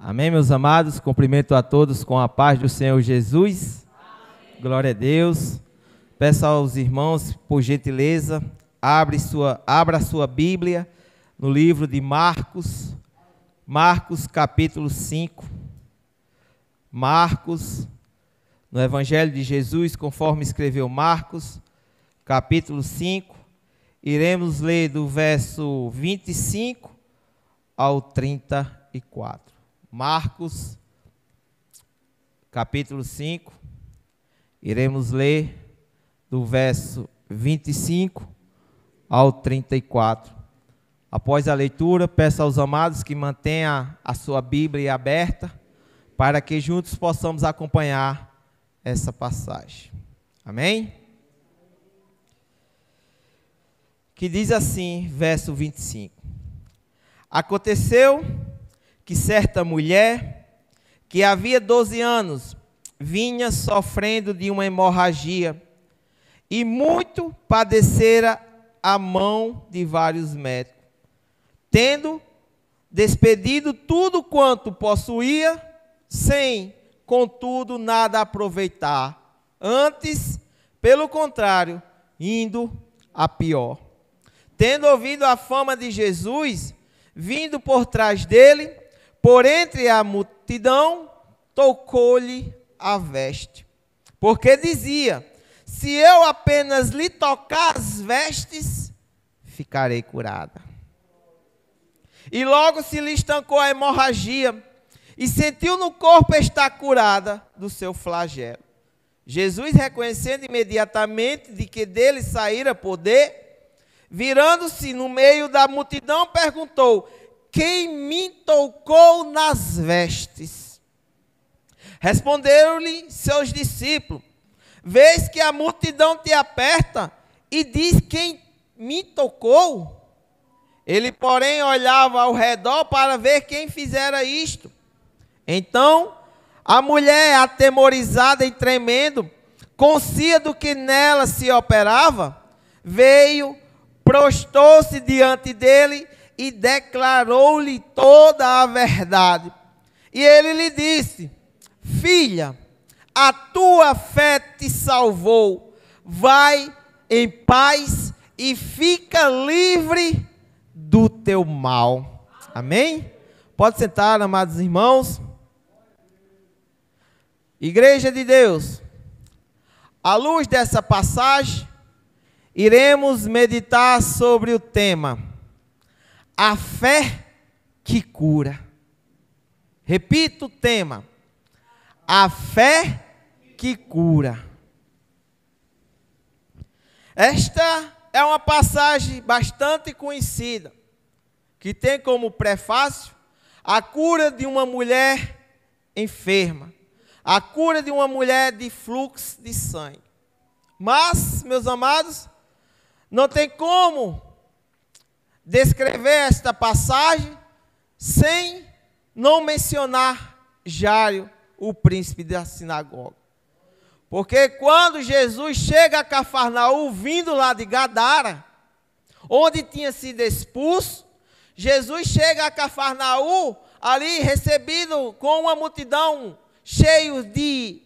Amém, meus amados? Cumprimento a todos com a paz do Senhor Jesus. Amém. Glória a Deus. Peço aos irmãos, por gentileza, abra a sua Bíblia no livro de Marcos. Marcos, capítulo 5. Marcos, no Evangelho de Jesus, conforme escreveu Marcos, capítulo 5. Iremos ler do verso 25 ao 34. Marcos, capítulo 5, iremos ler do verso 25 ao 34. Após a leitura, peço aos amados que mantenham a sua Bíblia aberta, para que juntos possamos acompanhar essa passagem. Amém? Que diz assim, verso 25. Aconteceu que certa mulher, que havia 12 anos, vinha sofrendo de uma hemorragia, e muito padecera a mão de vários médicos, tendo despedido tudo quanto possuía, sem, contudo, nada aproveitar, antes, pelo contrário, indo a pior. Tendo ouvido a fama de Jesus, vindo por trás dele, por entre a multidão, tocou-lhe a veste. Porque dizia, se eu apenas lhe tocar as vestes, ficarei curada. E logo se lhe estancou a hemorragia, e sentiu no corpo estar curada do seu flagelo. Jesus, reconhecendo imediatamente de que dele saíra poder, virando-se no meio da multidão, perguntou, quem me tocou nas vestes? Responderam-lhe seus discípulos, vês que a multidão te aperta e diz, quem me tocou? Ele, porém, olhava ao redor para ver quem fizera isto. Então, a mulher, atemorizada e tremendo, consciente do que nela se operava, veio, prostou-se diante dele e declarou-lhe toda a verdade. E ele lhe disse, filha, a tua fé te salvou, vai em paz e fica livre do teu mal. Amém? Pode sentar, amados irmãos. Igreja de Deus, à luz dessa passagem, iremos meditar sobre o tema, a fé que cura. Repito o tema, a fé que cura. Esta é uma passagem bastante conhecida, que tem como prefácio a cura de uma mulher enferma, a cura de uma mulher de fluxo de sangue. Mas, meus amados, não tem como descrever esta passagem sem não mencionar Jairo, o príncipe da sinagoga. Porque quando Jesus chega a Cafarnaum, vindo lá de Gadara, onde tinha sido expulso, Jesus chega a Cafarnaum, ali recebido com uma multidão cheio de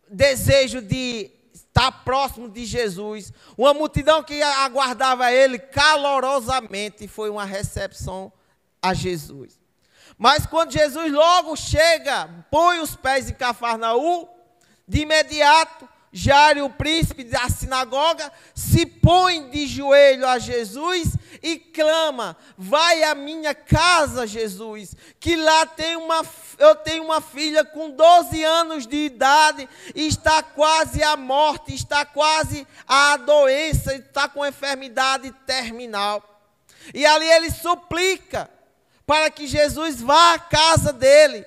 desejo de estar próximo de Jesus, uma multidão que aguardava ele calorosamente. Foi uma recepção a Jesus. Mas quando Jesus logo chega, põe os pés em Cafarnaum, de imediato, Jairo, o príncipe da sinagoga, se põe de joelho a Jesus e clama, vai à minha casa, Jesus, que lá eu tenho uma filha com 12 anos de idade, e está quase à morte, está quase à doença, está com enfermidade terminal. E ali ele suplica para que Jesus vá à casa dele.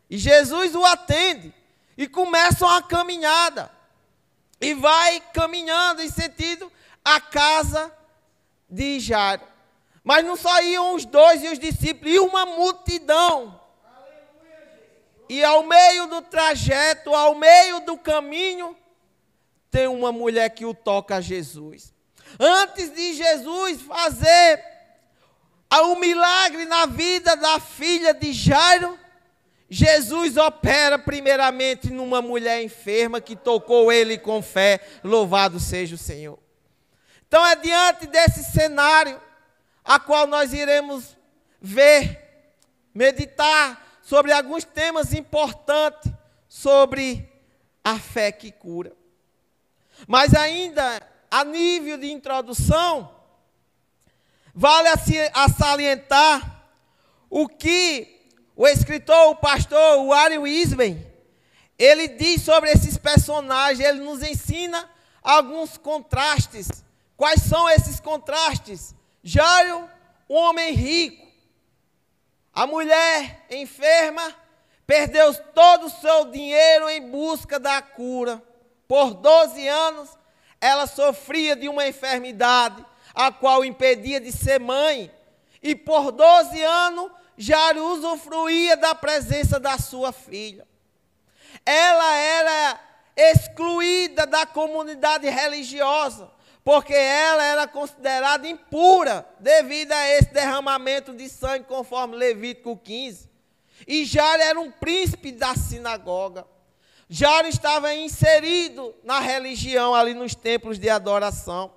E Jesus o atende e começam a caminhada. E vai caminhando em sentido à casa de Jairo. Mas não só iam os dois e os discípulos, e uma multidão. E ao meio do trajeto, ao meio do caminho, tem uma mulher que o toca a Jesus. Antes de Jesus fazer o milagre na vida da filha de Jairo, Jesus opera primeiramente numa mulher enferma que tocou ele com fé, louvado seja o Senhor. Então é diante desse cenário a qual nós iremos ver, meditar sobre alguns temas importantes sobre a fé que cura. Mas ainda, a nível de introdução, vale a salientar o que o escritor, o pastor Warren Wiersbe, ele diz sobre esses personagens, ele nos ensina alguns contrastes. Quais são esses contrastes? Jairo, um homem rico. A mulher enferma, perdeu todo o seu dinheiro em busca da cura. Por 12 anos, ela sofria de uma enfermidade, a qual impedia de ser mãe. E por 12 anos, Jairo usufruía da presença da sua filha. Ela era excluída da comunidade religiosa, porque ela era considerada impura, devido a esse derramamento de sangue, conforme Levítico 15. E Jairo era um príncipe da sinagoga. Jairo estava inserido na religião, ali nos templos de adoração.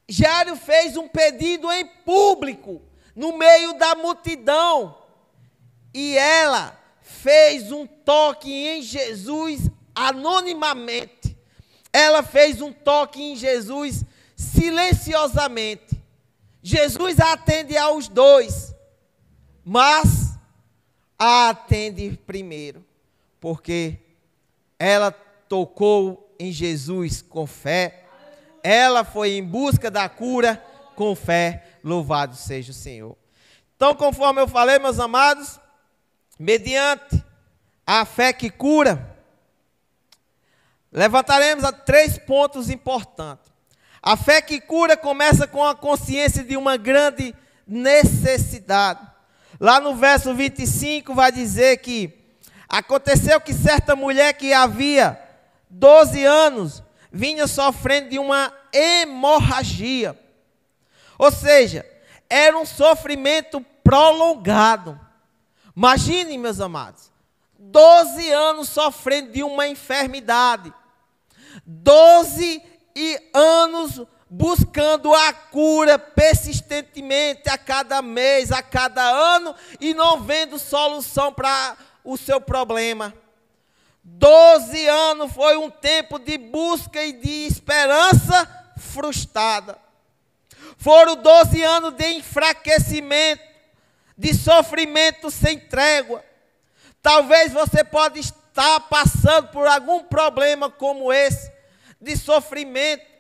Jairo fez um pedido em público, no meio da multidão. E ela fez um toque em Jesus anonimamente. Ela fez um toque em Jesus silenciosamente. Jesus a atende aos dois, mas a atende primeiro, porque ela tocou em Jesus com fé. Ela foi em busca da cura com fé, louvado seja o Senhor. Então, conforme eu falei, meus amados, mediante a fé que cura, levantaremos 3 pontos importantes. A fé que cura começa com a consciência de uma grande necessidade. Lá no verso 25 vai dizer que aconteceu que certa mulher que havia 12 anos vinha sofrendo de uma hemorragia. Ou seja, era um sofrimento prolongado. Imaginem, meus amados, 12 anos sofrendo de uma enfermidade. 12 anos buscando a cura persistentemente, a cada mês, a cada ano, e não vendo solução para o seu problema. 12 anos foi um tempo de busca e de esperança frustrada. Foram 12 anos de enfraquecimento, de sofrimento sem trégua. Talvez você pode estar passando por algum problema como esse, de sofrimento,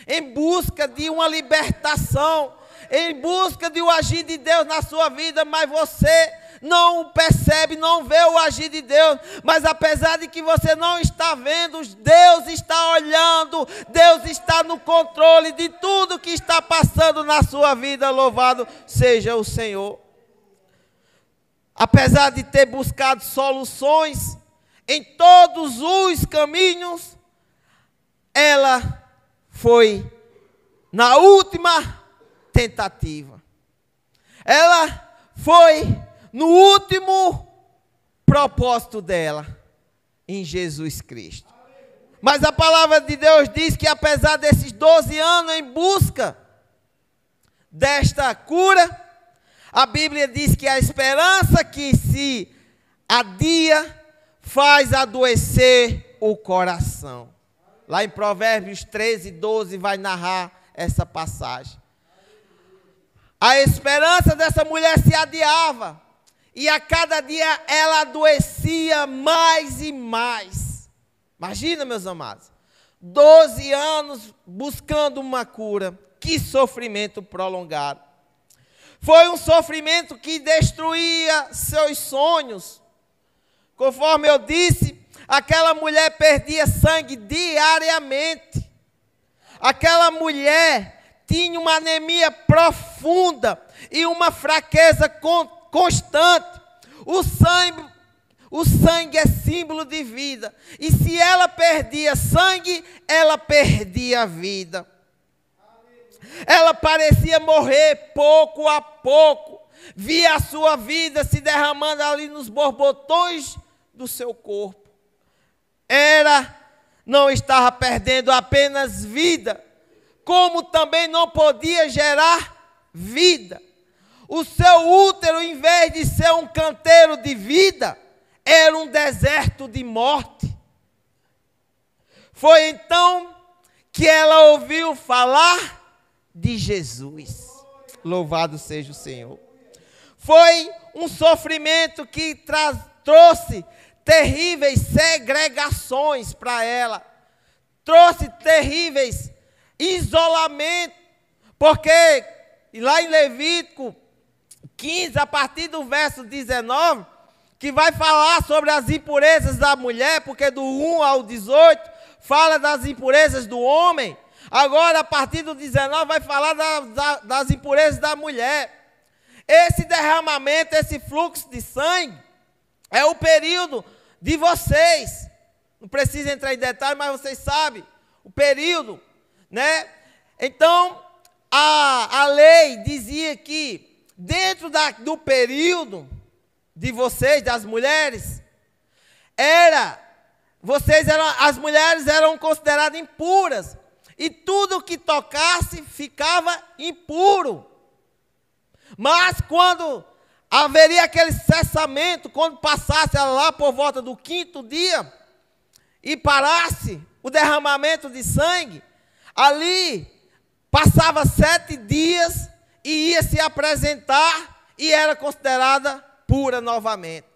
em busca de uma libertação, em busca de um agir de Deus na sua vida, mas você não percebe, não vê o agir de Deus. Mas apesar de que você não está vendo, Deus está olhando, Deus está no controle de tudo que está passando na sua vida, louvado seja o Senhor. Apesar de ter buscado soluções em todos os caminhos, ela foi na última tentativa. Ela foi no último propósito dela, em Jesus Cristo. Mas a palavra de Deus diz que apesar desses 12 anos em busca desta cura, a Bíblia diz que a esperança que se adia faz adoecer o coração. Lá em Provérbios 13, 12 vai narrar essa passagem. A esperança dessa mulher se adiava. E a cada dia ela adoecia mais e mais. Imagina, meus amados. 12 anos buscando uma cura. Que sofrimento prolongado. Foi um sofrimento que destruía seus sonhos. Conforme eu disse, aquela mulher perdia sangue diariamente. Aquela mulher tinha uma anemia profunda e uma fraqueza constante. O sangue é símbolo de vida. E se ela perdia sangue, ela perdia a vida. Ela parecia morrer pouco a pouco. via a sua vida se derramando ali nos borbotões do seu corpo. Não estava perdendo apenas vida, como também não podia gerar vida. O seu útero, em vez de ser um canteiro de vida, era um deserto de morte. Foi então que ela ouviu falar de Jesus. Louvado seja o Senhor. Foi um sofrimento que trouxe terríveis segregações para ela. Trouxe terríveis isolamento. Porque lá em Levítico 15, a partir do verso 19, que vai falar sobre as impurezas da mulher, porque do 1 ao 18 fala das impurezas do homem. Agora, a partir do 19, vai falar das impurezas da mulher. Esse derramamento, esse fluxo de sangue, é o período de vocês. Não precisa entrar em detalhes, mas vocês sabem o período, né? Então, a lei dizia que dentro do período de vocês, das mulheres, as mulheres eram consideradas impuras. E tudo que tocasse ficava impuro. Mas quando haveria aquele cessamento, quando passasse lá por volta do 5º dia, e parasse o derramamento de sangue, ali passava 7 dias e ia se apresentar e era considerada pura novamente.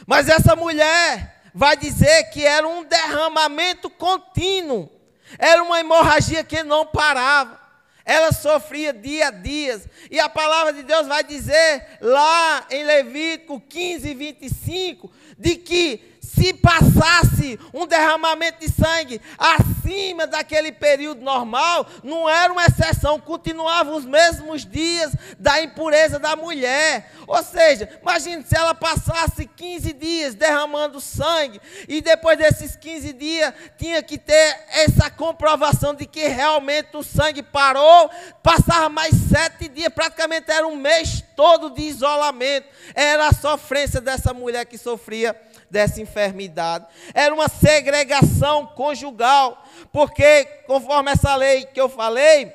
Mas essa mulher vai dizer que era um derramamento contínuo. Era uma hemorragia que não parava. Ela sofria dia a dia. E a palavra de Deus vai dizer lá em Levítico 15, 25, de que se passasse um derramamento de sangue acima daquele período normal, não era uma exceção, continuavam os mesmos dias da impureza da mulher. Ou seja, imagine se ela passasse 15 dias derramando sangue, e depois desses 15 dias tinha que ter essa comprovação de que realmente o sangue parou, passava mais 7 dias, praticamente era um mês todo de isolamento. Era a sofrência dessa mulher que sofria dessa enfermidade. Era uma segregação conjugal, porque conforme essa lei que eu falei,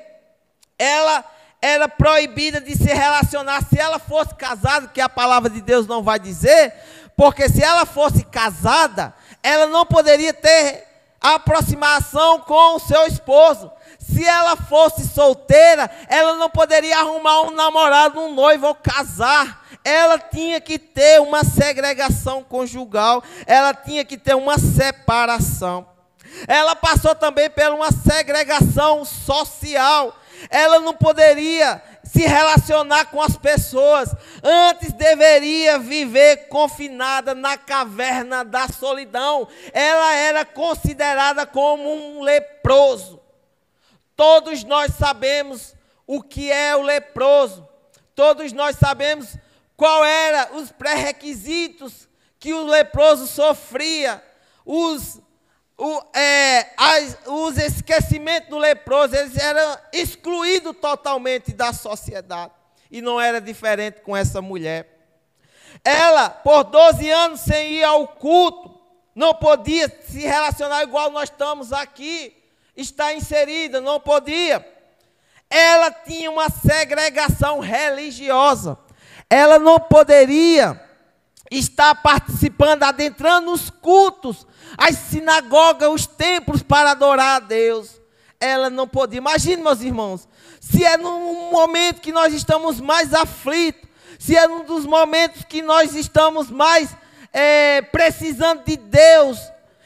ela era proibida de se relacionar se ela fosse casada, que a palavra de Deus não vai dizer, porque se ela fosse casada, ela não poderia ter aproximação com o seu esposo. Se ela fosse solteira, ela não poderia arrumar um namorado, um noivo ou casar. Ela tinha que ter uma segregação conjugal, ela tinha que ter uma separação. Ela passou também por uma segregação social. Ela não poderia se relacionar com as pessoas. Antes deveria viver confinada na caverna da solidão. Ela era considerada como um leproso. Todos nós sabemos o que é o leproso. Todos nós sabemos qual eram os pré-requisitos que o leproso sofria. Os esquecimentos do leproso, eles eram excluídos totalmente da sociedade. E não era diferente com essa mulher. Ela, por 12 anos sem ir ao culto, não podia se relacionar igual nós estamos aqui. Está inserida, não podia. Ela tinha uma segregação religiosa. Ela não poderia estar participando, adentrando os cultos, as sinagogas, os templos para adorar a Deus. Ela não podia. Imagine, meus irmãos, se é num momento que nós estamos mais aflitos, se é num dos momentos que nós estamos mais precisando de Deus,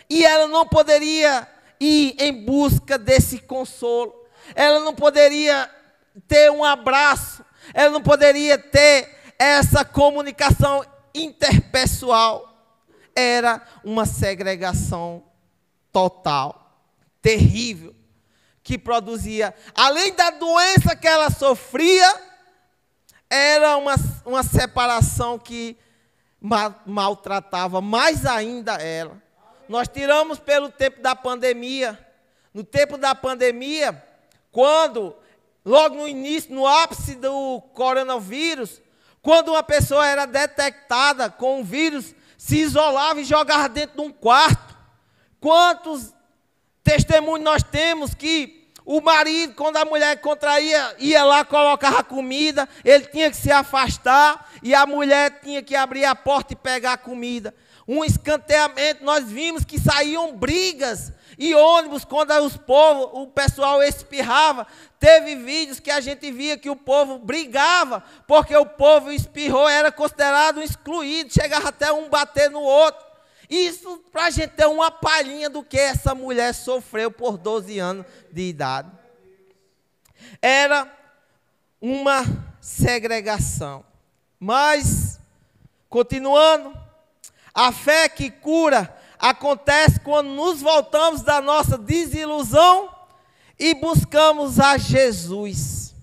e ela não poderia ir em busca desse consolo. Ela não poderia ter um abraço, ela não poderia ter essa comunicação interpessoal. Era uma segregação total, terrível, que produzia, além da doença que ela sofria, era uma separação que maltratava mais ainda ela. Nós tiramos pelo tempo da pandemia. No tempo da pandemia, quando, logo no início, no ápice do coronavírus, Quando uma pessoa era detectada com o vírus, se isolava e jogava dentro de um quarto. Quantos testemunhos nós temos que o marido, quando a mulher contraía, ia lá, colocava comida, ele tinha que se afastar e a mulher tinha que abrir a porta e pegar a comida. Um escanteamento, nós vimos que saíam brigas e ônibus, quando o pessoal espirrava. Teve vídeos que a gente via que o povo brigava, porque o povo espirrou, era considerado excluído, chegava até um bater no outro. Isso para a gente ter uma palhinha do que essa mulher sofreu por 12 anos de idade. Era uma segregação. Mas, continuando, a fé que cura acontece quando nos voltamos da nossa desilusão e buscamos a Jesus.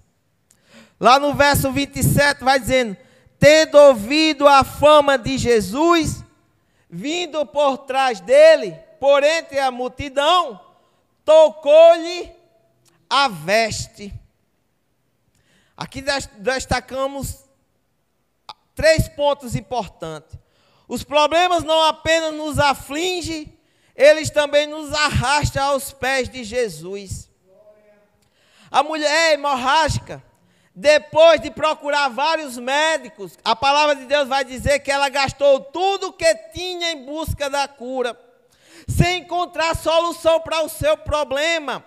Lá no verso 27 vai dizendo: tendo ouvido a fama de Jesus, vindo por trás dele, por entre a multidão, tocou-lhe a veste. Aqui destacamos 3 pontos importantes. Os problemas não apenas nos afligem, eles também nos arrastam aos pés de Jesus. A mulher hemorrágica, depois de procurar vários médicos, a palavra de Deus vai dizer que ela gastou tudo o que tinha em busca da cura, sem encontrar solução para o seu problema.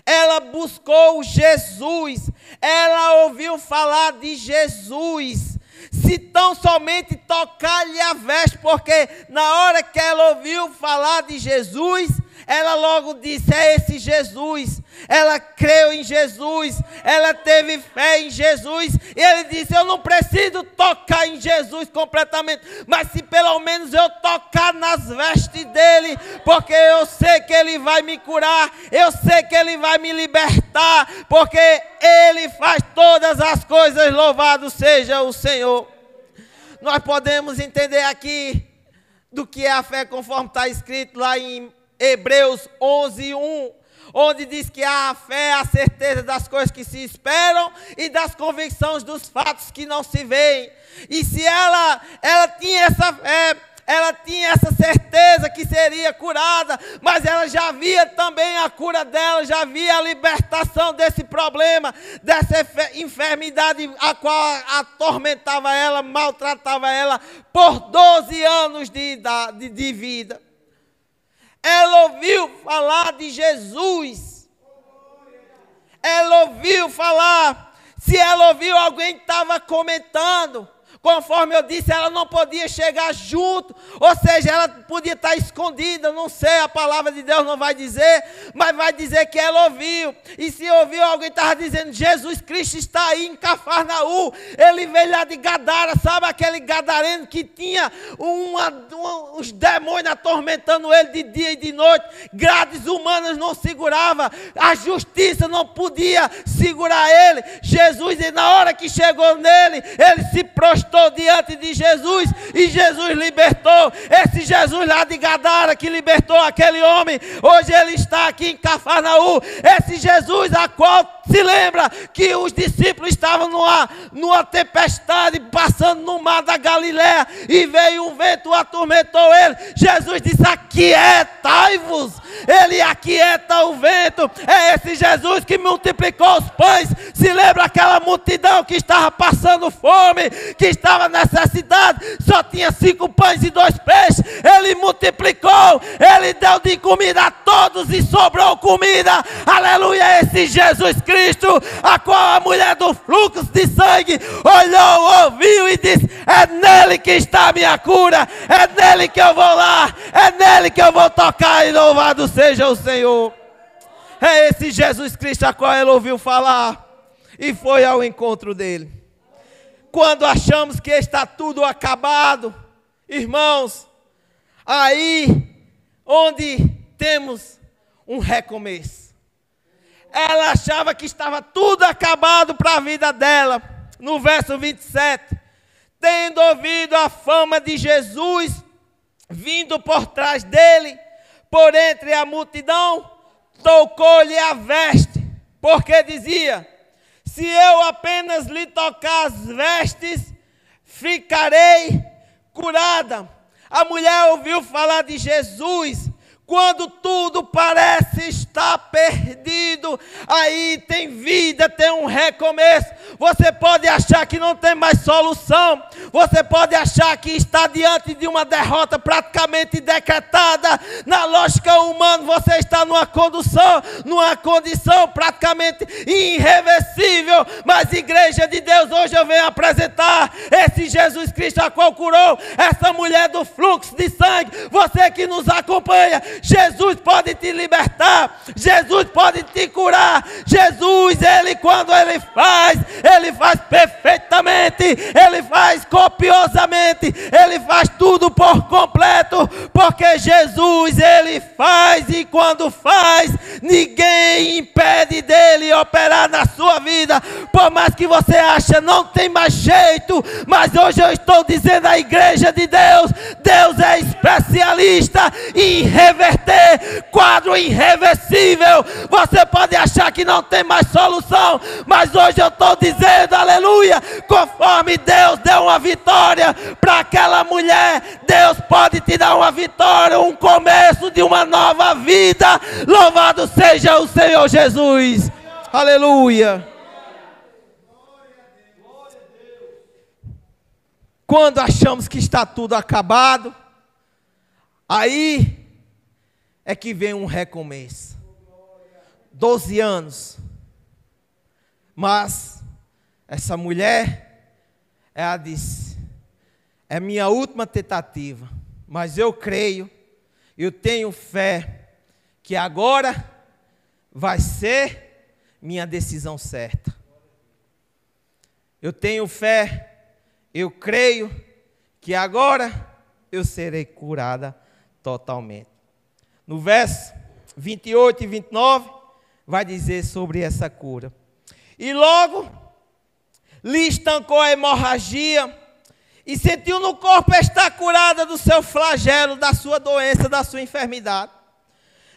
Ela buscou Jesus, ela ouviu falar de Jesus. Se tão somente tocar-lhe a veste, porque na hora que ela ouviu falar de Jesus, ela logo disse: é esse Jesus. Ela creu em Jesus, ela teve fé em Jesus, e ele disse: eu não preciso tocar em Jesus completamente, mas se pelo menos eu tocar nas vestes dele, porque eu sei que ele vai me curar, eu sei que ele vai me libertar, porque ele faz todas as coisas, louvado seja o Senhor. Nós podemos entender aqui do que é a fé, conforme está escrito lá em Hebreus 11:1, onde diz que a fé é a certeza das coisas que se esperam e das convicções dos fatos que não se veem. E se ela tinha essa fé, ela tinha essa certeza que seria curada, mas ela já via também a cura dela, já via a libertação desse problema, dessa enfermidade a qual atormentava ela, maltratava ela por 12 anos de idade, de vida. Ela ouviu falar de Jesus. Ela ouviu falar. Se ela ouviu, alguém estava comentando. Conforme eu disse, ela não podia chegar junto, ou seja, ela podia estar escondida, não sei, a palavra de Deus não vai dizer, mas vai dizer que ela ouviu. E se ouviu, alguém estava dizendo: Jesus Cristo está aí em Cafarnaum. Ele veio lá de Gadara, sabe aquele gadareno que tinha uns demônios atormentando ele de dia e de noite, grades humanas não segurava, a justiça não podia segurar ele. Jesus, e na hora que chegou nele, ele se prostrou diante de Jesus, e Jesus libertou. Esse Jesus lá de Gadara que libertou aquele homem, hoje ele está aqui em Cafarnaum. Esse Jesus a qual se lembra que os discípulos estavam numa tempestade, passando no mar da Galileia, e veio um vento, atormentou ele. Jesus disse: aquietai-vos. Ele aquieta o vento. É esse Jesus que multiplicou os pães. Se lembra aquela multidão que estava passando fome, que estava necessidade, só tinha 5 pães e 2 peixes. Ele multiplicou, ele deu de comida a todos e sobrou comida. Aleluia. Esse Jesus Cristo, a qual a mulher do fluxo de sangue olhou, ouviu e disse: é nele que está a minha cura, é nele que eu vou lá, é nele que eu vou tocar, e louvado seja o Senhor. É esse Jesus Cristo a qual ela ouviu falar e foi ao encontro dele. Quando achamos que está tudo acabado, irmãos, aí onde temos um recomeço. Ela achava que estava tudo acabado para a vida dela. No verso 27, tendo ouvido a fama de Jesus, vindo por trás dele, por entre a multidão, tocou-lhe a veste, porque dizia: se eu apenas lhe tocar as vestes, ficarei curada. A mulher ouviu falar de Jesus. Quando tudo parece estar perdido, aí tem vida, tem um recomeço. Você pode achar que não tem mais solução. Você pode achar que está diante de uma derrota praticamente decretada. Na lógica humana, você está numa condição praticamente irreversível. Mas, igreja de Deus, hoje eu venho apresentar esse Jesus Cristo, a qual curou essa mulher do fluxo de sangue. Você que nos acompanha, Jesus pode te libertar, Jesus pode te curar. Jesus, Ele quando Ele faz perfeitamente, Ele faz copiosamente, Ele faz tudo por completo, porque Jesus, Ele faz, e quando faz, ninguém impede dele operar na sua vida. Por mais que você ache não tem mais jeito, mas hoje eu estou dizendo à igreja de Deus, Deus é especialista em reverter quadro irreversível. Você pode achar que não tem mais solução, mas hoje eu estou dizendo, aleluia, conforme Deus deu uma vitória para aquela mulher, Deus pode te dar uma vitória, um começo de uma nova vida. Louvado seja o Senhor Jesus, aleluia. Quando achamos que está tudo acabado, aí é que vem um recomeço. 12 anos. Mas essa mulher, ela disse, é minha última tentativa, mas eu creio, eu tenho fé, que agora vai ser minha decisão certa. Eu tenho fé, eu creio, que agora eu serei curada totalmente. No verso 28 e 29, vai dizer sobre essa cura. E logo lhe estancou a hemorragia e sentiu no corpo estar curada do seu flagelo, da sua doença, da sua enfermidade.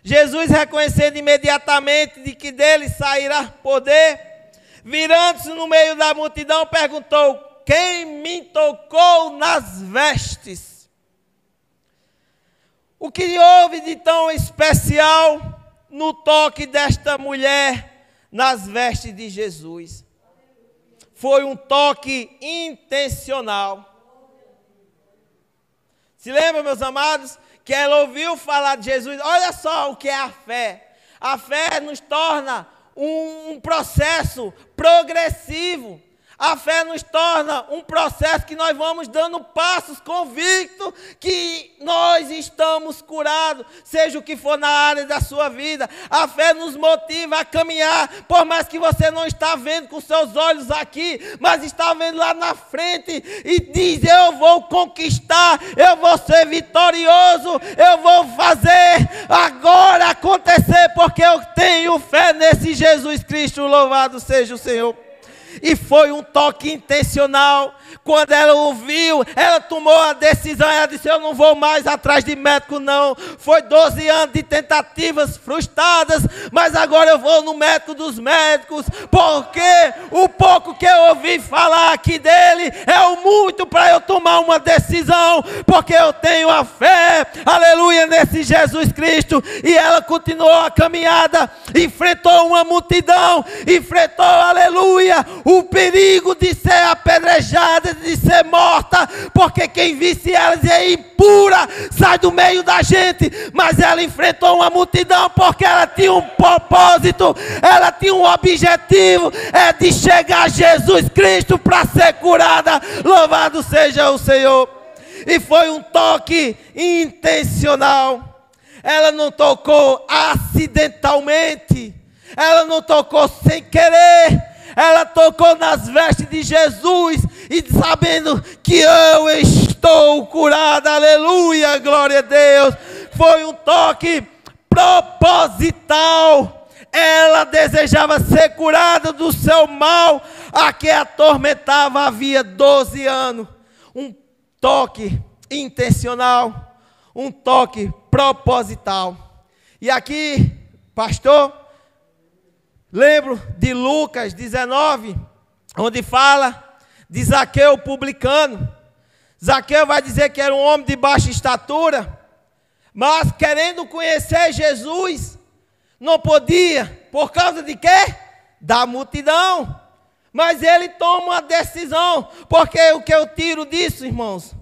Jesus, reconhecendo imediatamente de que dele sairá poder, virando-se no meio da multidão, perguntou: quem me tocou nas vestes? O que houve de tão especial no toque desta mulher nas vestes de Jesus? Foi um toque intencional. Se lembra, meus amados, que ela ouviu falar de Jesus? Olha só o que é a fé. A fé nos torna um processo progressivo. A fé nos torna um processo que nós vamos dando passos convictos que nós estamos curados, seja o que for na área da sua vida. A fé nos motiva a caminhar, por mais que você não está vendo com seus olhos aqui, mas está vendo lá na frente e diz: eu vou conquistar, eu vou ser vitorioso, eu vou fazer agora acontecer, porque eu tenho fé nesse Jesus Cristo, louvado seja o Senhor. E foi um toque intencional. Quando ela ouviu, ela tomou a decisão. Ela disse: eu não vou mais atrás de médico não. Foi 12 anos de tentativas frustradas, mas agora eu vou no médico dos médicos, porque o pouco que eu ouvi falar aqui dele é o muito para eu tomar uma decisão, porque eu tenho a fé, aleluia, nesse Jesus Cristo. E ela continuou a caminhada, enfrentou uma multidão, enfrentou, aleluia, o perigo de ser apedrejada, de ser morta, porque quem visse ela dizia: impura, sai do meio da gente. Mas ela enfrentou uma multidão porque ela tinha um propósito, ela tinha um objetivo, é de chegar a Jesus Cristo para ser curada. Louvado seja o Senhor. E foi um toque intencional. Ela não tocou acidentalmente, ela não tocou sem querer. Ela tocou nas vestes de Jesus e sabendo que eu estou curada, aleluia, glória a Deus. Foi um toque proposital. Ela desejava ser curada do seu mal, a que atormentava havia 12 anos. Um toque intencional, um toque proposital. E aqui, pastor, lembro de Lucas 19, onde fala de Zaqueu, publicano. Zaqueu vai dizer que era um homem de baixa estatura, mas querendo conhecer Jesus, não podia, por causa de quê? Da multidão. Mas ele toma uma decisão, porque o que eu tiro disso, irmãos,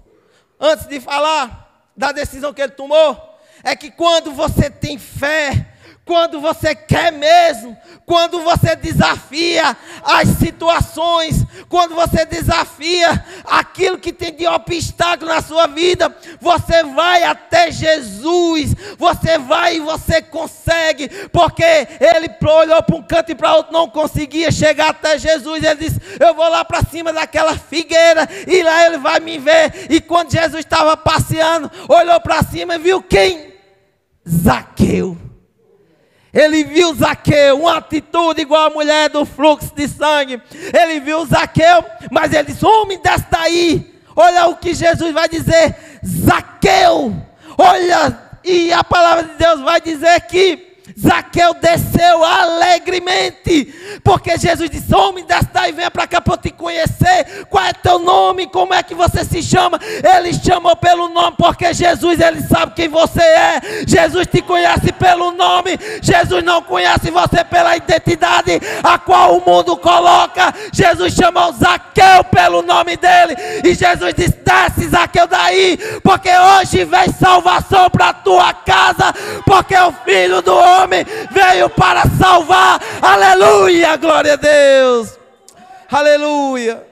antes de falar da decisão que ele tomou, é que quando você tem fé, quando você quer mesmo, quando você desafia as situações, quando você desafia aquilo que tem de obstáculo na sua vida, você vai até Jesus, você vai e você consegue, porque ele olhou para um canto e para outro, não conseguia chegar até Jesus, ele disse, eu vou lá para cima daquela figueira, e lá ele vai me ver, e quando Jesus estava passeando, olhou para cima e viu quem? Zaqueu. Ele viu Zaqueu, uma atitude igual a mulher do fluxo de sangue. Ele viu Zaqueu, mas ele disse, homem, desce daí. Olha o que Jesus vai dizer, Zaqueu, olha, e a palavra de Deus vai dizer que Zaqueu desceu alegremente, porque Jesus disse, homem, desce daí, venha para cá para eu te conhecer, qual é teu nome, como é que você se chama? Ele chamou pelo nome, porque Jesus, ele sabe quem você é, Jesus te conhece pelo nome, Jesus não conhece você pela identidade, a qual o mundo coloca. Jesus chamou Zaqueu pelo nome dele, e Jesus disse, desce Zaqueu daí, porque hoje vem salvação para a tua casa, porque o Filho do Homem veio para salvar. Aleluia, glória a Deus, aleluia.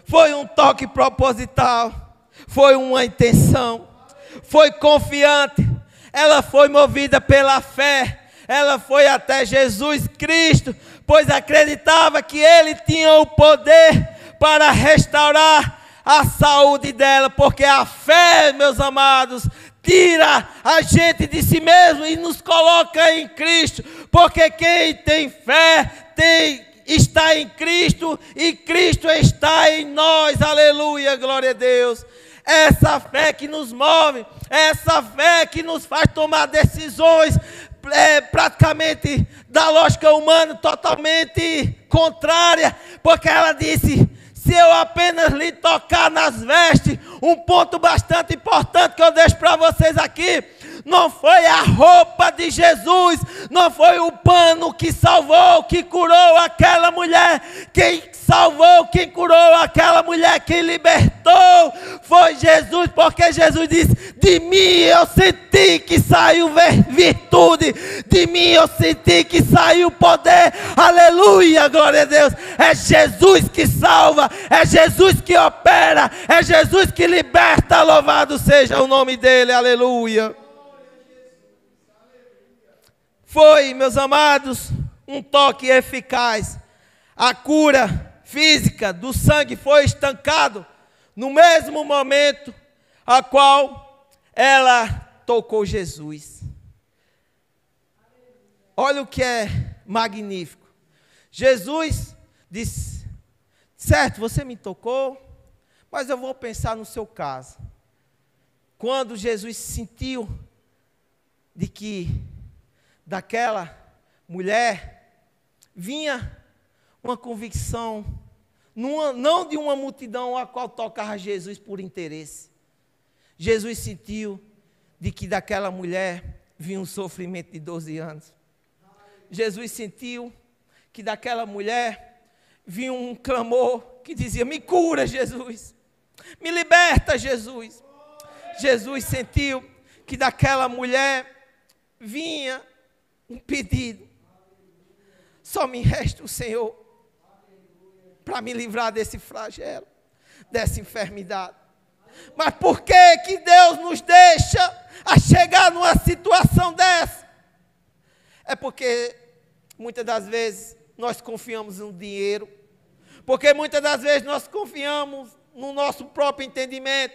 Foi um toque proposital, foi uma intenção, foi confiante, ela foi movida pela fé, ela foi até Jesus Cristo, pois acreditava que ele tinha o poder para restaurar a saúde dela, porque a fé, meus amados, tira a gente de si mesmo e nos coloca em Cristo, porque quem tem fé está em Cristo e Cristo está em nós, aleluia, glória a Deus. Essa fé que nos move, essa fé que nos faz tomar decisões praticamente da lógica humana, totalmente contrária, porque ela disse, se eu apenas lhe tocar nas vestes, um ponto bastante importante que eu deixo para vocês aqui, não foi a roupa de Jesus, não foi o pano que salvou, que curou aquela mulher, quem salvou, quem curou aquela mulher, quem libertou, foi Jesus, porque Jesus disse, de mim eu senti que saiu virtude, de mim eu senti que saiu poder, aleluia, glória a Deus. É Jesus que salva, é Jesus que opera, é Jesus que liberta, louvado seja o nome dele, aleluia. Foi, meus amados, um toque eficaz. A cura física do sangue foi estancado no mesmo momento a qual ela tocou Jesus. Olha o que é magnífico. Jesus disse, certo, você me tocou, mas eu vou pensar no seu caso. Quando Jesus sentiu de que daquela mulher vinha uma convicção, não de uma multidão a qual tocava Jesus por interesse. Jesus sentiu de que daquela mulher vinha um sofrimento de 12 anos. Jesus sentiu que daquela mulher vinha um clamor que dizia, me cura, Jesus, me liberta, Jesus. Jesus sentiu que daquela mulher vinha um pedido, só me resta o Senhor para me livrar desse flagelo, dessa enfermidade. Mas por que que Deus nos deixa a chegar numa situação dessa? É porque muitas das vezes nós confiamos no dinheiro, porque muitas das vezes nós confiamos no nosso próprio entendimento.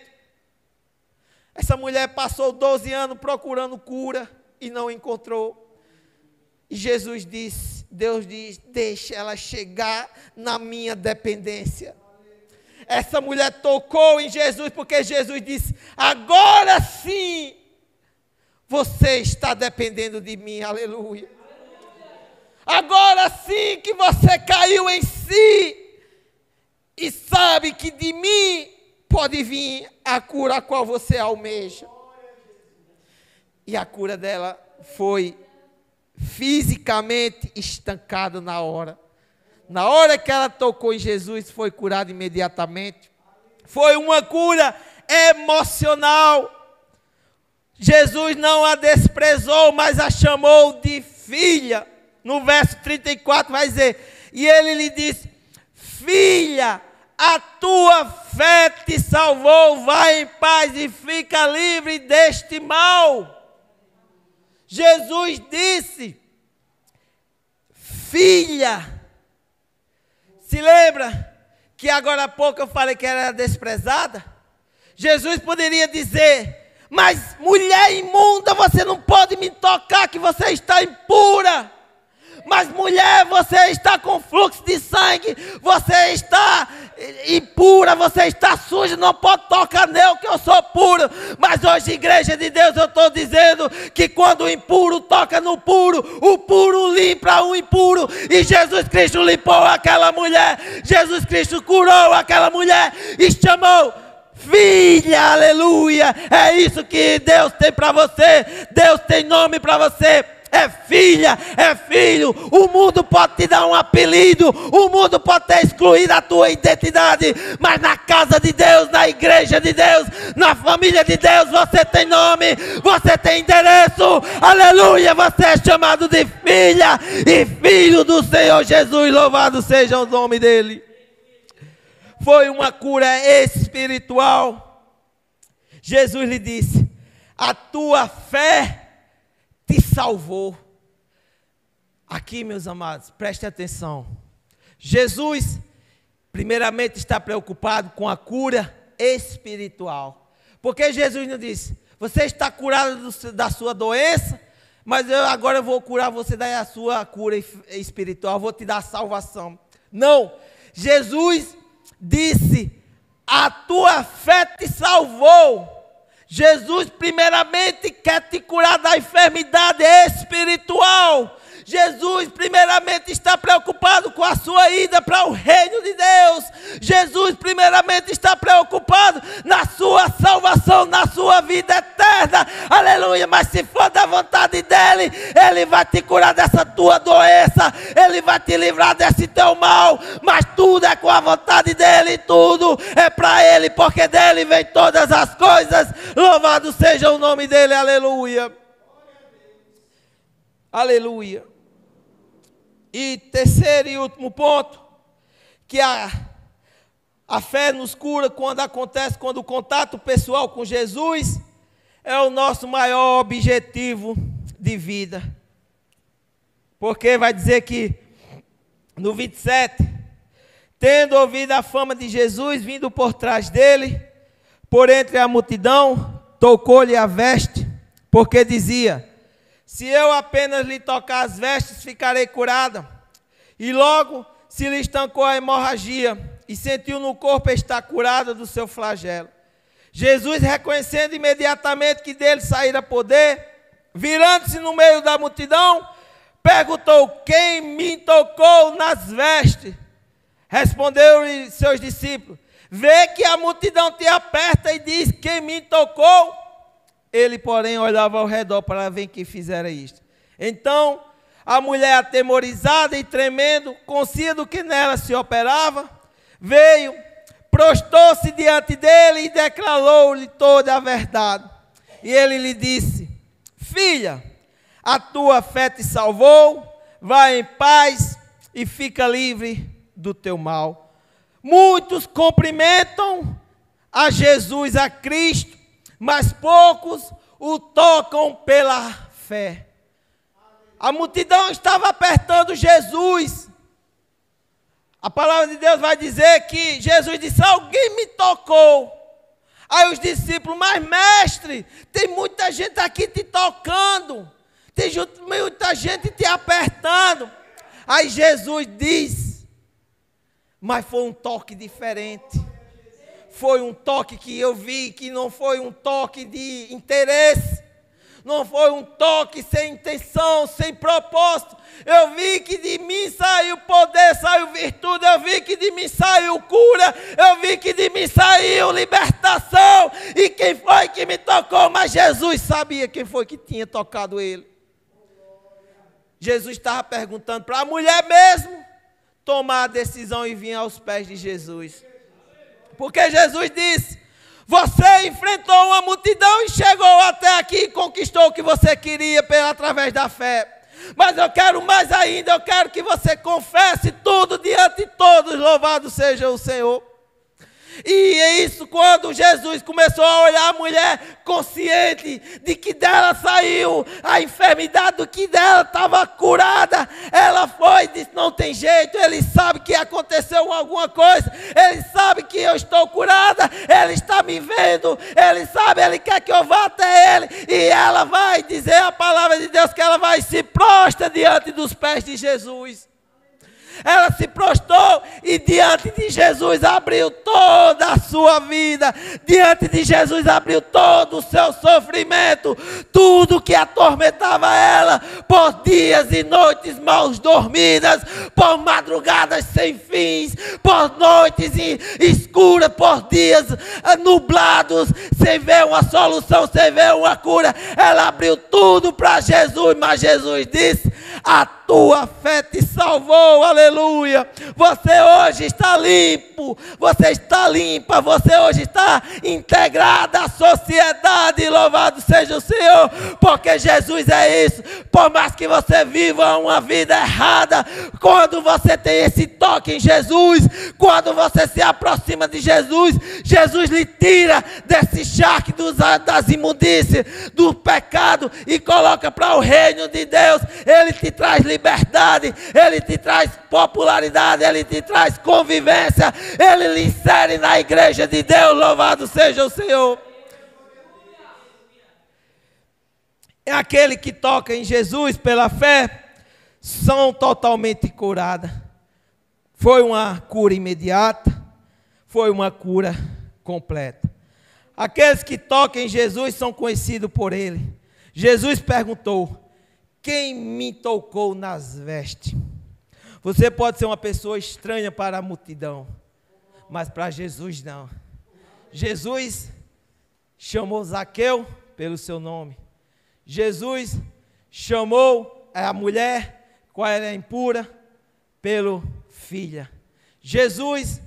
Essa mulher passou 12 anos procurando cura e não encontrou. E Jesus disse, Deus diz, deixa ela chegar na minha dependência. Essa mulher tocou em Jesus, porque Jesus disse, agora sim, você está dependendo de mim, aleluia. Agora sim que você caiu em si, e sabe que de mim pode vir a cura a qual você almeja. E a cura dela foi fisicamente estancada na hora. Na hora que ela tocou em Jesus, foi curada imediatamente. Foi uma cura emocional. Jesus não a desprezou, mas a chamou de filha. No verso 34 vai dizer, e ele lhe disse, filha, a tua fé te salvou, vai em paz e fica livre deste mal. Jesus disse, filha. Se lembra que agora há pouco eu falei que ela era desprezada? Jesus poderia dizer, mas mulher imunda, você não pode me tocar que você está impura. Mas mulher, você está com fluxo de sangue, você está impura, você está suja, não pode tocar nele que eu sou puro. Mas hoje, igreja de Deus, eu estou dizendo que quando o impuro toca no puro, o puro limpa o impuro. E Jesus Cristo limpou aquela mulher, Jesus Cristo curou aquela mulher e chamou filha, aleluia. É isso que Deus tem para você, Deus tem nome para você. É filha, é filho. O mundo pode te dar um apelido, o mundo pode ter excluído a tua identidade, mas na casa de Deus, na igreja de Deus, na família de Deus, você tem nome, você tem endereço, aleluia, você é chamado de filha e filho do Senhor Jesus, louvado seja o nome dele. Foi uma cura espiritual. Jesus lhe disse, a tua fé te salvou. Aqui, meus amados, preste atenção. Jesus, primeiramente, está preocupado com a cura espiritual. Porque Jesus não disse, você está curado da sua doença, mas agora eu vou curar você da sua cura espiritual, vou te dar salvação. Não, Jesus disse, a tua fé te salvou. Jesus primeiramente quer te curar da enfermidade espiritual. Jesus primeiramente está preocupado com a sua ida para o reino de Deus. Jesus primeiramente está preocupado na sua salvação, na sua vida eterna. Aleluia, mas se for da vontade dele, ele vai te curar dessa tua doença, ele vai te livrar desse teu mal, mas tudo é com a vontade dele, tudo é para ele, porque dele vem todas as coisas. Louvado seja o nome dele, aleluia. Aleluia. E terceiro e último ponto, que a fé nos cura quando acontece, quando o contato pessoal com Jesus é o nosso maior objetivo de vida. Porque vai dizer que no 27, tendo ouvido a fama de Jesus vindo por trás dele, por entre a multidão, tocou-lhe a veste, porque dizia, se eu apenas lhe tocar as vestes, ficarei curada. E logo se lhe estancou a hemorragia, e sentiu no corpo estar curada do seu flagelo. Jesus, reconhecendo imediatamente que dele saíra poder, virando-se no meio da multidão, perguntou, quem me tocou nas vestes? Respondeu-lhe seus discípulos, vê que a multidão te aperta e diz, quem me tocou? Ele, porém, olhava ao redor para ver quem fizera isto. Então, a mulher, atemorizada e tremendo, consciente do que nela se operava, veio, prostou-se diante dele e declarou-lhe toda a verdade. E ele lhe disse, filha, a tua fé te salvou, vai em paz e fica livre do teu mal. Muitos cumprimentam a Jesus, a Cristo, mas poucos o tocam pela fé. A multidão estava apertando Jesus. A palavra de Deus vai dizer que Jesus disse, alguém me tocou. Aí os discípulos, mas mestre, tem muita gente aqui te tocando, tem muita gente te apertando. Aí Jesus diz, mas foi um toque diferente. Foi um toque que eu vi que não foi um toque de interesse. Não foi um toque sem intenção, sem propósito. Eu vi que de mim saiu poder, saiu virtude. Eu vi que de mim saiu cura. Eu vi que de mim saiu libertação. E quem foi que me tocou? Mas Jesus sabia quem foi que tinha tocado ele. Jesus estava perguntando para a mulher mesmo tomar a decisão e vir aos pés de Jesus. Porque Jesus disse: você enfrentou uma multidão e chegou até aqui e conquistou o que você queria através da fé. Mas eu quero mais ainda, eu quero que você confesse tudo diante de todos, louvado seja o Senhor. E é isso, quando Jesus começou a olhar a mulher, consciente de que dela saiu a enfermidade, do que dela estava curada, ela foi e disse: não tem jeito, ele sabe que aconteceu alguma coisa, ele sabe que eu estou curada, ele está me vendo, ele sabe, ele quer que eu vá até ele, e ela vai dizer a palavra de Deus que ela vai se prostra diante dos pés de Jesus. Ela se prostrou e diante de Jesus abriu toda a sua vida. Diante de Jesus abriu todo o seu sofrimento. Tudo que atormentava ela por dias e noites mal dormidas, por madrugadas sem fins, por noites escuras, por dias nublados, sem ver uma solução, sem ver uma cura. Ela abriu tudo para Jesus, mas Jesus disse: a tua fé te salvou, aleluia. Você hoje está limpo, você está limpa, você hoje está integrada à sociedade, louvado seja o Senhor, porque Jesus é isso. Por mais que você viva uma vida errada, quando você tem esse toque em Jesus, quando você se aproxima de Jesus, Jesus lhe tira desse charque das imundícias, do pecado e coloca para o reino de Deus. Ele te traz liberdade, ele te traz popularidade, ele te traz convivência, ele lhe insere na igreja de Deus, louvado seja o Senhor. É aquele que toca em Jesus pela fé, são totalmente curadas. Foi uma cura imediata, foi uma cura completa. Aqueles que tocam em Jesus são conhecidos por ele. Jesus perguntou: quem me tocou nas vestes? Você pode ser uma pessoa estranha para a multidão, mas para Jesus não. Jesus chamou Zaqueu pelo seu nome. Jesus chamou a mulher, qual era impura, pelo filha. Jesus,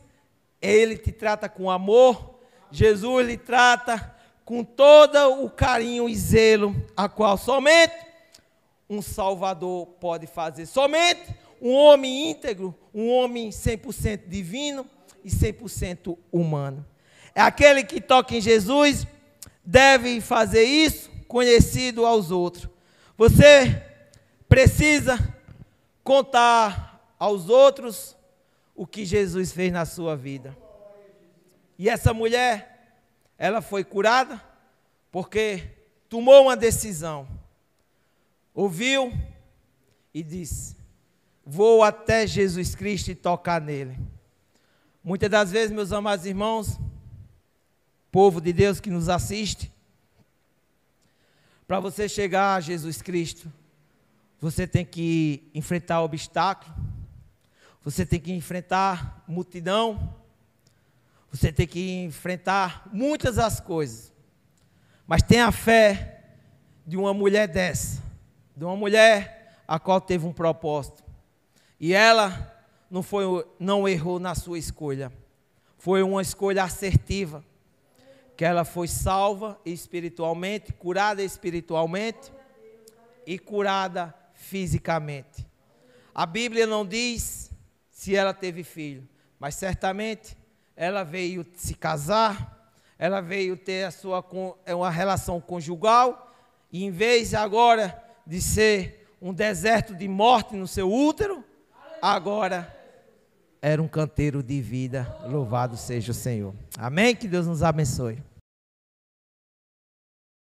ele te trata com amor. Jesus lhe trata com todo o carinho e zelo, a qual somente um Salvador pode fazer. Somente um homem íntegro, um homem 100% divino e 100% humano. É aquele que toca em Jesus, deve fazer isso conhecido aos outros. Você precisa contar aos outros o que Jesus fez na sua vida. E essa mulher, ela foi curada porque tomou uma decisão. Ouviu e disse: vou até Jesus Cristo e tocar nele. Muitas das vezes, meus amados irmãos, povo de Deus que nos assiste, para você chegar a Jesus Cristo, você tem que enfrentar obstáculos, você tem que enfrentar multidão, você tem que enfrentar muitas das coisas. Mas tem a fé de uma mulher dessa, de uma mulher a qual teve um propósito. E ela não errou na sua escolha. Foi uma escolha assertiva. Que ela foi salva espiritualmente, curada espiritualmente e curada fisicamente. A Bíblia não diz se ela teve filho, mas certamente ela veio se casar, ela veio ter uma relação conjugal, e em vez agora de ser um deserto de morte no seu útero, agora era um canteiro de vida. Louvado seja o Senhor. Amém? Que Deus nos abençoe.